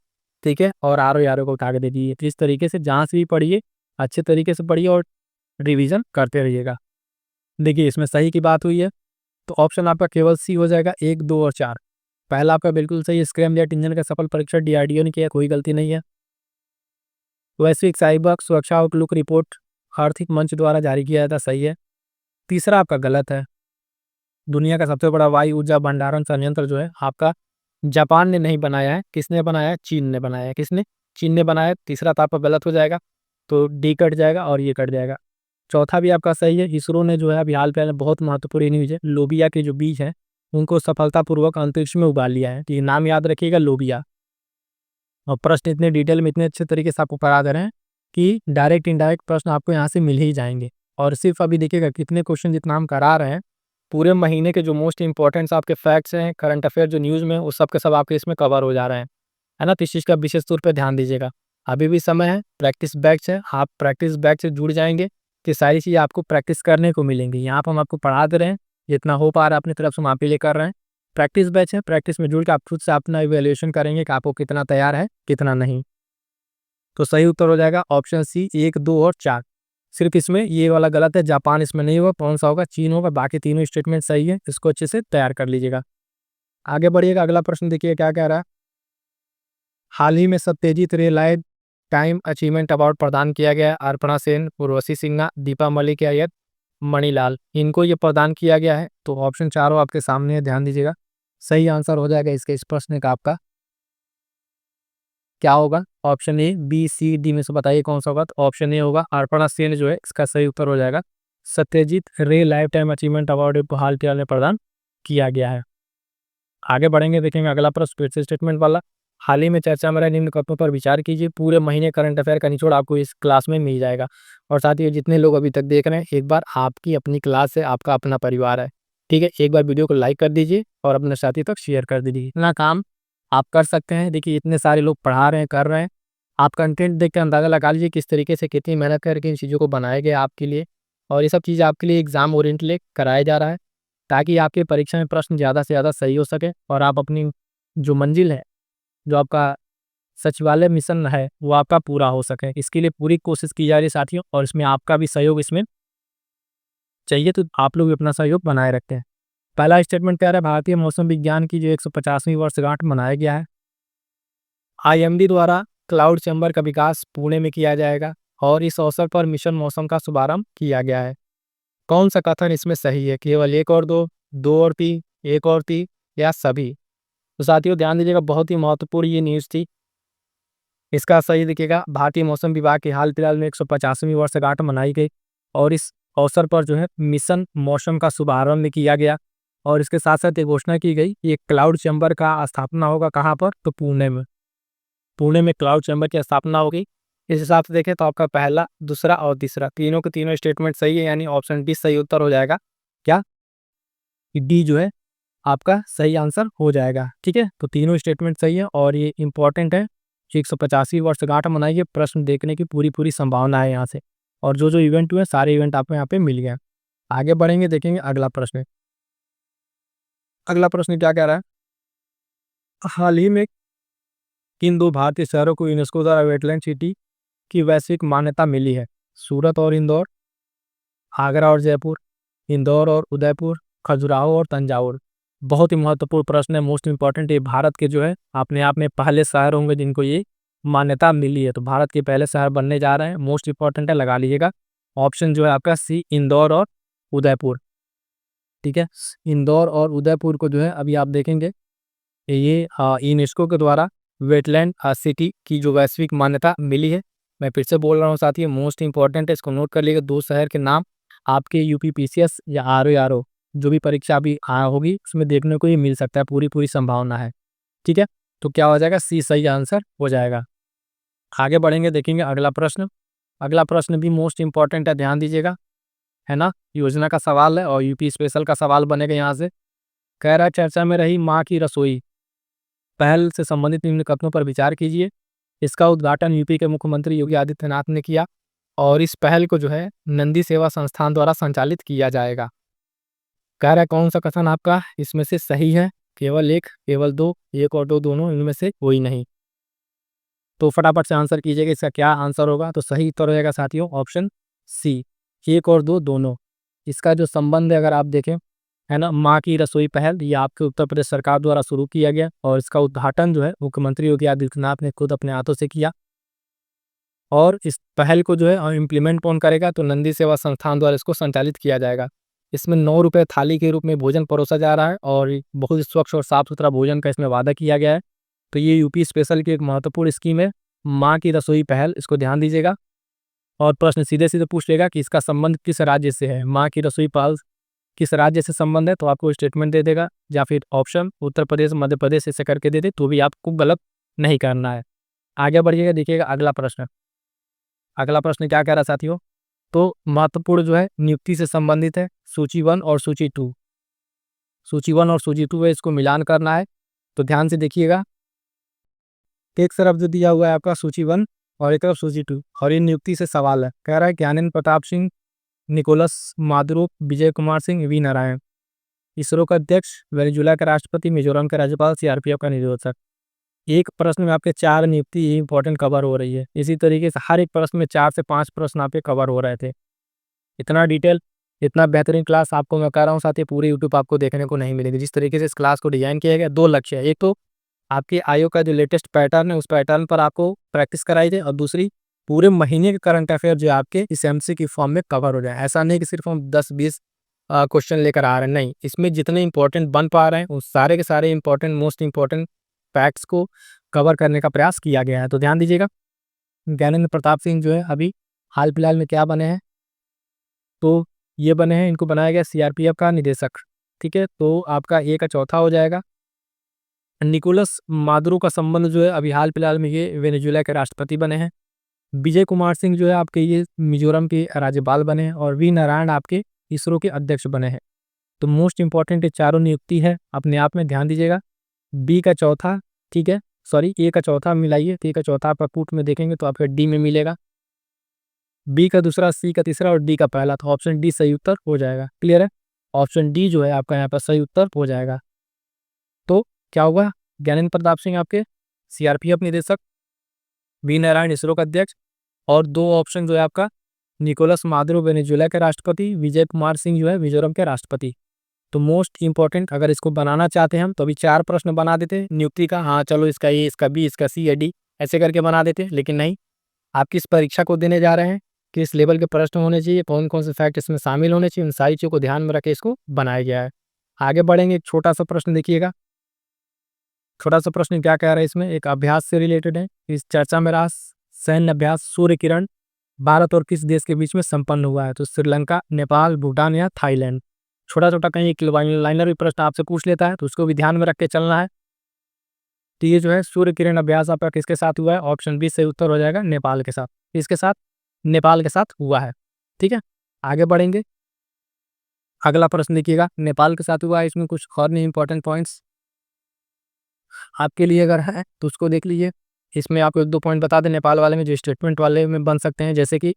ठीक है, और RO को उठा के दे दीजिए। तो इस तरीके से जहाँ से भी पढ़िए अच्छे तरीके से पढ़िए और रिवीजन करते रहिएगा। देखिए इसमें सही की बात हुई है, तो ऑप्शन आपका केवल C हो जाएगा, 1, 2 और 4। पहला आपका बिल्कुल सही है, स्क्रैम जेट इंजन का सफल परीक्षण DRDO ने किया, कोई गलती नहीं है। वैश्विक साइबर सुरक्षा आउटलुक रिपोर्ट आर्थिक मंच द्वारा जारी किया था, सही है। तीसरा आपका गलत है, दुनिया का सबसे बड़ा वायु ऊर्जा भंडारण संयंत्र जो है आपका जापान ने नहीं बनाया है। किसने बनाया है? चीन ने बनाया है। किसने? चीन ने बनाया है। तीसरा तो आपका गलत हो जाएगा, तो डी कट जाएगा और ये कट जाएगा। चौथा भी आपका सही है, इसरो ने जो है अभी हाल फिलहाल में बहुत महत्वपूर्ण न्यूज है, लोबिया के जो बीज है उनको सफलतापूर्वक अंतरिक्ष में उबाल लिया है। तो ये नाम याद रखिएगा, लोबिया। और प्रश्न इतने डिटेल में, इतने अच्छे तरीके से आपको पढ़ा दे रहे हैं कि डायरेक्ट इनडायरेक्ट प्रश्न आपको यहाँ से मिल ही जाएंगे। और सिर्फ अभी देखिएगा कितने क्वेश्चन जितना हम करा रहे हैं, पूरे महीने के जो मोस्ट इंपॉर्टेंट आपके फैक्ट्स हैं, करंट अफेयर जो न्यूज़ में, वो सब के सब आपके इसमें कवर हो जा रहे हैं, है ना। तो इस चीज़ का विशेष तौर पे ध्यान दीजिएगा। अभी भी समय है, प्रैक्टिस बैच है, आप प्रैक्टिस बैच से जुड़ जाएंगे कि सारी चीज़ें आपको प्रैक्टिस करने को मिलेंगी। यहाँ पर हम आपको पढ़ा दे रहे हैं, जितना हो पा रहा है अपनी तरफ से हम आपके लिए कर रहे हैं। प्रैक्टिस बैच है, प्रैक्टिस में जुड़ के आप खुद से अपना इवैल्यूएशन करेंगे कि आपको कितना तैयार है, कितना नहीं। तो सही उत्तर हो जाएगा ऑप्शन सी, 1, 2 और 4। सिर्फ इसमें ये वाला गलत है, जापान इसमें नहीं होगा। कौन सा होगा? चीन होगा। बाकी तीनों स्टेटमेंट सही है, इसको अच्छे से तैयार कर लीजिएगा। आगे बढ़िएगा, अगला प्रश्न देखिए क्या कह रहा है। हाल ही में सत्यजीत रे लाइफ टाइम अचीवमेंट अवार्ड प्रदान किया गया है अर्पणा सेन, उर्वशी सिन्हा, दीपा मलिक या मणिलाल, इनको ये प्रदान किया गया है। तो ऑप्शन चारों आपके सामने है, ध्यान दीजिएगा। सही आंसर हो जाएगा इसके, इस प्रश्न का आपका क्या होगा? Option A, B, C, D में से बताइए कौन सा होगा। तो ऑप्शन ए होगा, अर्पणा सेन जो है इसका सही उत्तर हो जाएगा। सत्यजीत रे लाइफ टाइम अचीवमेंट अवार्ड हाल फिलहाल में प्रदान किया गया है। आगे बढ़ेंगे, देखेंगे अगला प्रश्न फिर से स्टेटमेंट वाला। हाल ही में चर्चा में रहे निम्न कथनों पर विचार कीजिए। पूरे महीने करंट अफेयर का निचोड़ आपको इस क्लास में मिल जाएगा। और साथ ही जितने लोग अभी तक देख रहे हैं, एक बार आपकी अपनी क्लास है, आपका अपना परिवार है, ठीक है। एक बार वीडियो को लाइक कर दीजिए और अपने साथी तक शेयर कर दीजिए। इतना काम आप कर सकते हैं। देखिए इतने सारे लोग पढ़ा रहे हैं, कर रहे हैं। आप कंटेंट देख के अंदाजा लगा लीजिए किस तरीके से, कितनी मेहनत करके इन चीज़ों को बनाए गए आपके लिए। और ये सब चीज़ आपके लिए एग्जाम ओरिएंटेड कराया जा रहा है, ताकि आपके परीक्षा में प्रश्न ज़्यादा से ज़्यादा सही हो सके और आप अपनी जो मंजिल है, जो आपका सचिवालय मिशन है, वो आपका पूरा हो सके। इसके लिए पूरी कोशिश की जा रही है साथियों, और इसमें आपका भी सहयोग इसमें चाहिए। तो आप लोग भी अपना सहयोग बनाए रखते हैं। पहला स्टेटमेंट कह रहा है, भारतीय मौसम विज्ञान की जो 150वीं वर्षगांठ मनाया गया है। आईएमडी द्वारा क्लाउड चैम्बर का विकास पुणे में किया जाएगा और इस अवसर पर मिशन मौसम का शुभारंभ किया गया है। कौन सा कथन इसमें सही है? केवल 1 और 2, 2 और 3, 1 और 3 या सभी? तो साथियों ध्यान दीजिएगा, बहुत ही महत्वपूर्ण ये न्यूज़ थी। इसका सही देखिएगा, भारतीय मौसम विभाग की हाल फिलहाल में 150वीं वर्षगांठ मनाई गई और इस अवसर पर जो है मिशन मौसम का शुभारंभ किया गया। और इसके साथ साथ ये घोषणा की गई कि एक क्लाउड चैम्बर का स्थापना होगा। कहाँ पर? तो पुणे में। पुणे में क्लाउड चैम्बर की स्थापना होगी। इस हिसाब से देखें तो आपका पहला, दूसरा और तीसरा तीनों के तीनों स्टेटमेंट सही है, यानी ऑप्शन डी सही उत्तर हो जाएगा। क्या? डी जो है आपका सही आंसर हो जाएगा, ठीक है। तो तीनों स्टेटमेंट सही है और ये इंपॉर्टेंट है। 150वीं वर्षगांठ मनाई है, प्रश्न देखने की पूरी पूरी संभावना है यहाँ से। और जो जो इवेंट हुए, सारे इवेंट आपको यहाँ पे मिल गए। आगे बढ़ेंगे, देखेंगे अगला प्रश्न। अगला प्रश्न क्या कह रहा है? हाल ही में किन 2 भारतीय शहरों को यूनेस्को द्वारा वेटलैंड सिटी की वैश्विक मान्यता मिली है? सूरत और इंदौर, आगरा और जयपुर, इंदौर और उदयपुर, खजुराहो और तंजावुर। बहुत ही महत्वपूर्ण प्रश्न है, मोस्ट इंपॉर्टेंट। ये भारत के जो है अपने आप में पहले शहर होंगे जिनको ये मान्यता मिली है। तो भारत के पहले शहर बनने जा रहे हैं, मोस्ट इंपॉर्टेंट है, लगा लीजिएगा। ऑप्शन जो है आपका सी, इंदौर और उदयपुर, ठीक है। इंदौर और उदयपुर को जो है अभी आप देखेंगे, ये यूनेस्को के द्वारा वेटलैंड सिटी की जो वैश्विक मान्यता मिली है। मैं फिर से बोल रहा हूँ साथियों, मोस्ट इंपॉर्टेंट है, इसको नोट कर लीजिएगा। 2 शहर के नाम आपके यूपीपीसीएस या आरओ जो भी परीक्षा अभी होगी उसमें देखने को ही मिल सकता है, पूरी पूरी संभावना है, ठीक है। तो क्या हो जाएगा? सी सही आंसर हो जाएगा। आगे बढ़ेंगे, देखेंगे अगला प्रश्न। अगला प्रश्न भी मोस्ट इंपॉर्टेंट है, ध्यान दीजिएगा, है ना। योजना का सवाल है और यूपी स्पेशल का सवाल बनेगा यहाँ से। कह रहा है, चर्चा में रही माँ की रसोई पहल से संबंधित निम्न कथनों पर विचार कीजिए। इसका उद्घाटन यूपी के मुख्यमंत्री योगी आदित्यनाथ ने किया और इस पहल को जो है नंदी सेवा संस्थान द्वारा संचालित किया जाएगा। कह रहा है कौन सा कथन आपका इसमें से सही है? केवल 1, केवल 2, 1 और 2 दोनों, इनमें से कोई नहीं। तो फटाफट से आंसर कीजिएगा, इसका क्या आंसर होगा। तो सही उत्तर हो जाएगा साथियों ऑप्शन सी, 1 और 2 दोनों। इसका जो संबंध है अगर आप देखें, है ना, माँ की रसोई पहल, ये आपके उत्तर प्रदेश सरकार द्वारा शुरू किया गया और इसका उद्घाटन जो है मुख्यमंत्री योगी आदित्यनाथ ने खुद अपने हाथों से किया। और इस पहल को जो है इम्प्लीमेंट कौन करेगा? तो नंदी सेवा संस्थान द्वारा इसको संचालित किया जाएगा। इसमें 9 रुपये थाली के रूप में भोजन परोसा जा रहा है और बहुत ही स्वच्छ और साफ सुथरा भोजन का इसमें वादा किया गया है। तो ये यूपी स्पेशल की एक महत्वपूर्ण स्कीम है, माँ की रसोई पहल, इसको ध्यान दीजिएगा। और प्रश्न सीधे सीधे पूछ लेगा कि इसका संबंध किस राज्य से है। माँ की रसोई पहल किस राज्य से संबंध है तो आपको स्टेटमेंट दे देगा, या फिर ऑप्शन उत्तर प्रदेश, मध्य प्रदेश ऐसे करके दे दे तो भी आपको गलत नहीं करना है। आगे बढ़िएगा, देखिएगा अगला प्रश्न। अगला प्रश्न क्या कह रहा है साथियों, तो महत्वपूर्ण जो है नियुक्ति से संबंधित है, सूची 1 और सूची 2। सूची 1 और सूची 2 है, इसको मिलान करना है। तो ध्यान से देखिएगा, एक तरफ जो दिया हुआ है आपका सूची 1 और एक तरफ सूची 2, और ये नियुक्ति से सवाल है। कह रहा है Gyanendra Pratap Singh, Nicolas Maduro, Vijay Kumar Singh, V Narayan. ISRO का अध्यक्ष, वेनेजुला के राष्ट्रपति, मिजोरम के राज्यपाल, सीआरपीएफ का निदेशक। एक प्रश्न में आपके 4 नियुक्ति इंपॉर्टेंट कवर हो रही है। इसी तरीके से हर एक प्रश्न में 4 से 5 प्रश्न आपके कवर हो रहे थे। इतना डिटेल, इतना बेहतरीन क्लास आपको मैं कह रहा हूँ साथी, पूरी यूट्यूब आपको देखने को नहीं मिलेगी। जिस तरीके से इस क्लास को डिजाइन किया गया, 2 लक्ष्य है। एक तो आपके आयोग का जो लेटेस्ट पैटर्न है उस पैटर्न पर आपको प्रैक्टिस कराई जाए, और दूसरी पूरे महीने के करंट अफेयर जो आपके इस एमसीक्यू फॉर्म में कवर हो जाए। ऐसा नहीं कि सिर्फ हम 10-20 क्वेश्चन लेकर आ रहे हैं, नहीं, इसमें जितने इंपॉर्टेंट बन पा रहे हैं उस सारे के सारे इंपॉर्टेंट, मोस्ट इंपॉर्टेंट फैक्ट्स को कवर करने का प्रयास किया गया है। तो ध्यान दीजिएगा, ज्ञानेंद्र प्रताप सिंह जो है अभी हाल फिलहाल में क्या बने हैं, तो ये बने हैं, इनको बनाया गया सीआरपीएफ का निदेशक। ठीक है, तो आपका ए का चौथा हो जाएगा। निकोलस मादुरो का संबंध जो है अभी हाल फिलहाल में ये वेनेजुला के राष्ट्रपति बने हैं। विजय कुमार सिंह जो है आपके ये मिजोरम के राज्यपाल बने हैं, और वी नारायण आपके इसरो के अध्यक्ष बने हैं। तो मोस्ट इंपॉर्टेंट ये चारों नियुक्ति है, अपने आप में ध्यान दीजिएगा। बी का चौथा, ठीक है, सॉरी ए का चौथा मिलाइए, तो ए का चौथा आप पुट में देखेंगे तो आपका डी में मिलेगा, बी का दूसरा, सी का तीसरा और डी का पहला। तो ऑप्शन डी सही उत्तर हो जाएगा। क्लियर है, ऑप्शन डी जो है आपका यहाँ पर सही उत्तर हो जाएगा। तो क्या होगा, ज्ञानेंद्र प्रताप सिंह आपके सीआरपीएफ निदेशक, वी नारायण इसरो का अध्यक्ष, और 2 ऑप्शन जो है आपका निकोलस मादुरो वेनेजुला के राष्ट्रपति, विजय कुमार सिंह जो है मिजोरम के राष्ट्रपति। तो मोस्ट इंपॉर्टेंट, अगर इसको बनाना चाहते हैं हम तो अभी 4 प्रश्न बना देते हैं नियुक्ति का। हाँ चलो, इसका ए, इसका बी, इसका सी या डी ऐसे करके बना देते, लेकिन नहीं, आप किस परीक्षा को देने जा रहे हैं, किस लेवल के प्रश्न होने चाहिए, कौन कौन से फैक्ट इसमें शामिल होने चाहिए, उन सारी चीज़ों को ध्यान में रख के इसको बनाया गया है। आगे बढ़ेंगे, एक छोटा सा प्रश्न देखिएगा। छोटा सा प्रश्न क्या कह रहा है, इसमें एक अभ्यास से रिलेटेड है। इस चर्चा में रहा सैन्य अभ्यास सूर्य किरण भारत और किस देश के बीच में संपन्न हुआ है, तो श्रीलंका, नेपाल, भूटान या थाईलैंड। छोटा छोटा कहीं एक लाइनर भी प्रश्न आपसे पूछ लेता है, तो उसको भी ध्यान में रख के चलना है। तो ये जो है सूर्य किरण अभ्यास आपका किसके साथ हुआ है, ऑप्शन बी से उत्तर हो जाएगा, नेपाल के साथ। इसके साथ, नेपाल के साथ हुआ है। ठीक है, आगे बढ़ेंगे। अगला प्रश्न देखिएगा, नेपाल के साथ हुआ है, इसमें कुछ और नहीं इंपॉर्टेंट पॉइंट्स आपके लिए अगर है तो उसको देख लीजिए। इसमें आपको 1-2 पॉइंट बता दें नेपाल वाले में, जो स्टेटमेंट वाले में बन सकते हैं, जैसे कि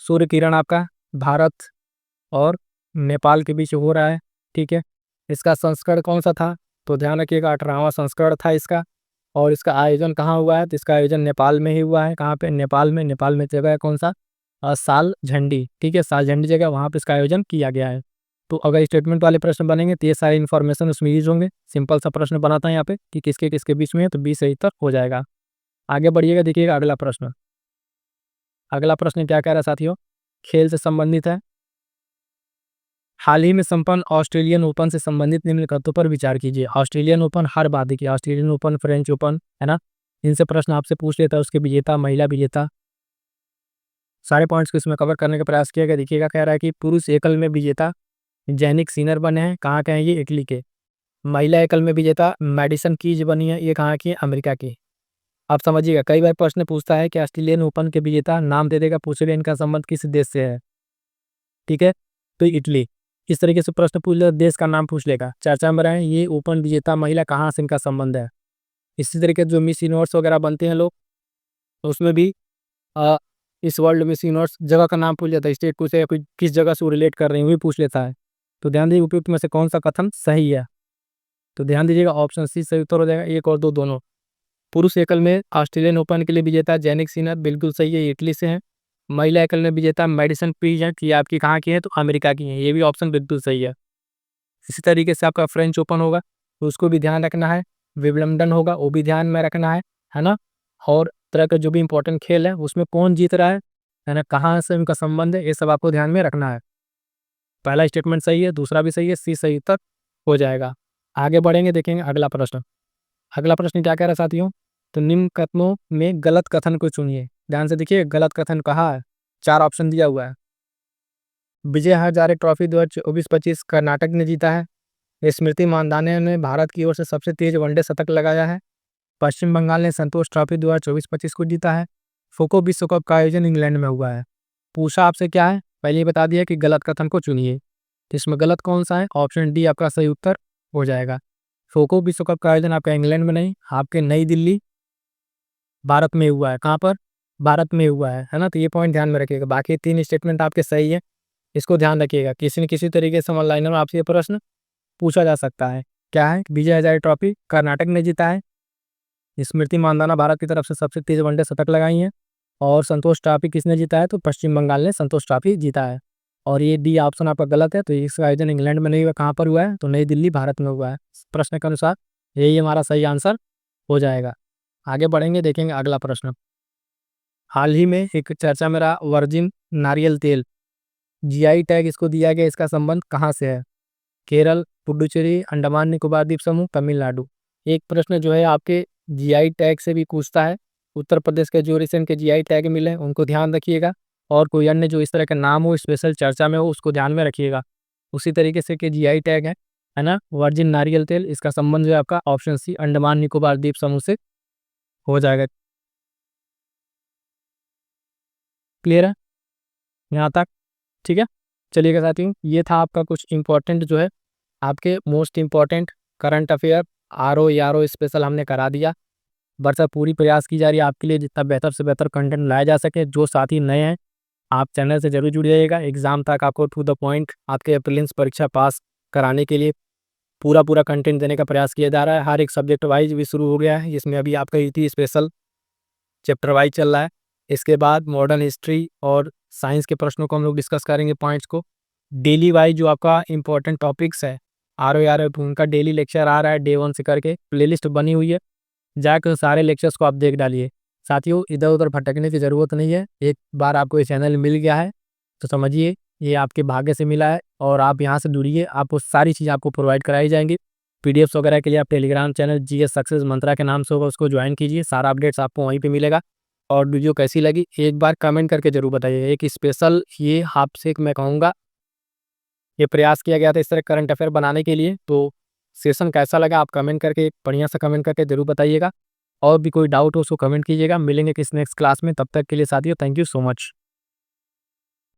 सूर्य किरण आपका भारत और नेपाल के बीच हो रहा है। ठीक है, इसका संस्करण कौन सा था, तो ध्यान रखिएगा 18वां संस्करण था इसका। और इसका आयोजन कहाँ हुआ है, तो इसका आयोजन नेपाल में ही हुआ है। कहाँ पे, नेपाल में। नेपाल में जगह है कौन सा, साल झंडी। ठीक है, साल झंडी जगह, वहाँ पे इसका आयोजन किया गया है। तो अगर स्टेटमेंट वाले प्रश्न बनेंगे तो ये सारे इन्फॉर्मेशन उसमें यूज होंगे। सिंपल सा प्रश्न बनाता है यहाँ पे कि किसके किसके बीच में है, तो बी सही उत्तर हो जाएगा। आगे बढ़िएगा, देखिएगा अगला प्रश्न। अगला प्रश्न क्या कह रहा है साथियों, खेल से संबंधित है। हाल ही में संपन्न ऑस्ट्रेलियन ओपन से संबंधित निम्न कथनों पर विचार कीजिए। ऑस्ट्रेलियन ओपन हर बात देखिए, ऑस्ट्रेलियन ओपन, फ्रेंच ओपन, है ना, इनसे प्रश्न आपसे पूछ लेता है। उसके विजेता, महिला विजेता, सारे पॉइंट्स को इसमें कवर करने का प्रयास किया गया। देखिएगा, कह रहा है कि पुरुष एकल में विजेता जैनिक सिनर बने हैं, कहाँ के हैं ये, इटली के। महिला एकल में विजेता मैडिसन कीज बनी है, ये कहाँ की है, अमेरिका की। आप समझिएगा, कई बार प्रश्न पूछता है कि ऑस्ट्रेलियन ओपन के विजेता नाम दे देगा, पूछ ले इनका संबंध किस देश से है। ठीक है, तो इटली। इस तरीके से प्रश्न पूछ ले, देश का नाम पूछ लेगा। चर्चा में रहे ये ओपन विजेता महिला कहाँ से इनका संबंध है। इसी तरीके से जो मिस यूनिवर्स वगैरह बनते हैं लोग, तो उसमें भी इस वर्ल्ड मिस यूनिवर्स जगह का नाम पूछ लेता है, स्टेट पूछे, कोई किस जगह से वो रिलेट कर रहे हैं वो भी पूछ लेता है। तो ध्यान दीजिए उपयुक्त में से कौन सा कथन सही है, तो ध्यान दीजिएगा ऑप्शन सी सही उत्तर हो जाएगा। 1 और 2 दोनों। पुरुष एकल में ऑस्ट्रेलियन ओपन के लिए विजेता जैनिक सिनर बिल्कुल सही है, इटली से है। महिला एकल में विजेता मेडिसन पीज है, कि आपकी कहाँ की है, तो अमेरिका की है, ये भी ऑप्शन बिल्कुल सही है। इसी तरीके से आपका फ्रेंच ओपन होगा तो उसको भी ध्यान रखना है। विंबलडन होगा वो भी ध्यान में रखना है ना। और तरह का जो भी इंपॉर्टेंट खेल है उसमें कौन जीत रहा है ना, कहाँ से उनका संबंध है, ये सब आपको ध्यान में रखना है। पहला स्टेटमेंट सही है, दूसरा भी सही है, सी सही उत्तर हो जाएगा। आगे बढ़ेंगे, देखेंगे अगला प्रश्न। अगला प्रश्न क्या कह रहा है साथियों, तो निम्न कथनों में गलत कथन को चुनिए। ध्यान से देखिए, गलत कथन कहाँ है, 4 ऑप्शन दिया हुआ है। विजय हजारे ट्रॉफी 2024-25 कर्नाटक ने जीता है। स्मृति मानधना ने भारत की ओर से सबसे तेज वनडे शतक लगाया है। पश्चिम बंगाल ने संतोष ट्रॉफी 2024-25 को जीता है। खो-खो विश्व कप का आयोजन इंग्लैंड में हुआ है। पूछा आपसे क्या है, पहले ही बता दिया कि गलत कथन को चुनिए। तो इसमें गलत कौन सा है? ऑप्शन डी आपका सही उत्तर हो जाएगा। खो-खो विश्व कप का आयोजन आपका इंग्लैंड में नहीं, आपके नई दिल्ली भारत में हुआ है। कहाँ पर? भारत में हुआ है ना। तो ये पॉइंट ध्यान में रखिएगा। बाकी 3 स्टेटमेंट आपके सही है, इसको ध्यान रखिएगा। किसी न किसी तरीके से ऑनलाइन में आपसे ये प्रश्न पूछा जा सकता है। क्या है? विजय हजारे ट्रॉफी कर्नाटक ने जीता है। स्मृति मानधना भारत की तरफ से सबसे तेज वनडे शतक लगाई है। और संतोष ट्रॉफी किसने जीता है? तो पश्चिम बंगाल ने संतोष ट्रॉफी जीता है। और ये डी ऑप्शन आपका गलत है। तो इसका आयोजन इंग्लैंड में नहीं हुआ, कहाँ पर हुआ है? तो नई दिल्ली भारत में हुआ है। प्रश्न के अनुसार यही हमारा सही आंसर हो जाएगा। आगे बढ़ेंगे, देखेंगे अगला प्रश्न। हाल ही में एक चर्चा में रहा वर्जिन नारियल तेल, जीआई टैग इसको दिया गया, इसका संबंध कहाँ से है? केरल, पुडुचेरी, अंडमान निकोबार द्वीप समूह, तमिलनाडु। एक प्रश्न जो है आपके जीआई टैग से भी पूछता है। उत्तर प्रदेश के जो रिसेंट के जीआई टैग मिले उनको ध्यान रखिएगा। और कोई अन्य जो इस तरह का नाम हो, स्पेशल चर्चा में हो, उसको ध्यान में रखिएगा। उसी तरीके से कि जीआई टैग है ना, वर्जिन नारियल तेल, इसका संबंध जो है आपका ऑप्शन सी अंडमान निकोबार द्वीप समूह से हो जाएगा। क्लियर है यहाँ तक? ठीक है, चलिएगा साथियों, ये था आपका कुछ इंपॉर्टेंट जो है आपके most important current affair R O special हमने करा दिया। बरसा पूरी प्रयास की जा रही है आपके लिए जितना बेहतर से बेहतर कंटेंट लाया जा सके। जो साथी नए हैं, आप चैनल से जरूर जुड़ जाइएगा। एग्जाम तक आपको टू द पॉइंट आपके प्रीलिम्स परीक्षा पास कराने के लिए पूरा कंटेंट देने का प्रयास किया जा रहा है। हर एक सब्जेक्ट वाइज भी शुरू हो गया है, जिसमें अभी आपका ईटी स्पेशल चैप्टर वाइज चल रहा है। इसके बाद मॉडर्न हिस्ट्री और साइंस के प्रश्नों को हम लोग डिस्कस करेंगे, पॉइंट्स को। डेली वाइज जो आपका इंपॉर्टेंट टॉपिक्स है RO उनका डेली लेक्चर आ रहा है, डे 1 से करके प्लेलिस्ट बनी हुई है। जाकर सारे लेक्चर्स को आप देख डालिए। साथियों, इधर उधर भटकने की ज़रूरत नहीं है। एक बार आपको ये चैनल मिल गया है तो समझिए ये आपके भाग्य से मिला है, और आप यहाँ से जुड़िए, आपको सारी चीज़ आपको प्रोवाइड कराई जाएंगी। पीडीएफ्स वगैरह के लिए आप टेलीग्राम चैनल जीएस सक्सेस मंत्रा के नाम से होगा, उसको ज्वाइन कीजिए। सारा अपडेट्स आपको वहीं पे मिलेगा। और वीडियो कैसी लगी एक बार कमेंट करके जरूर बताइए। एक स्पेशल ये आपसे मैं कहूँगा, ये प्रयास किया गया था इस तरह करंट अफेयर बनाने के लिए। तो सेशन कैसा लगा आप कमेंट करके, बढ़िया सा कमेंट करके जरूर बताइएगा। और भी कोई डाउट हो उसको कमेंट कीजिएगा। मिलेंगे किस नेक्स्ट क्लास में, तब तक के लिए साथियों थैंक यू सो मच।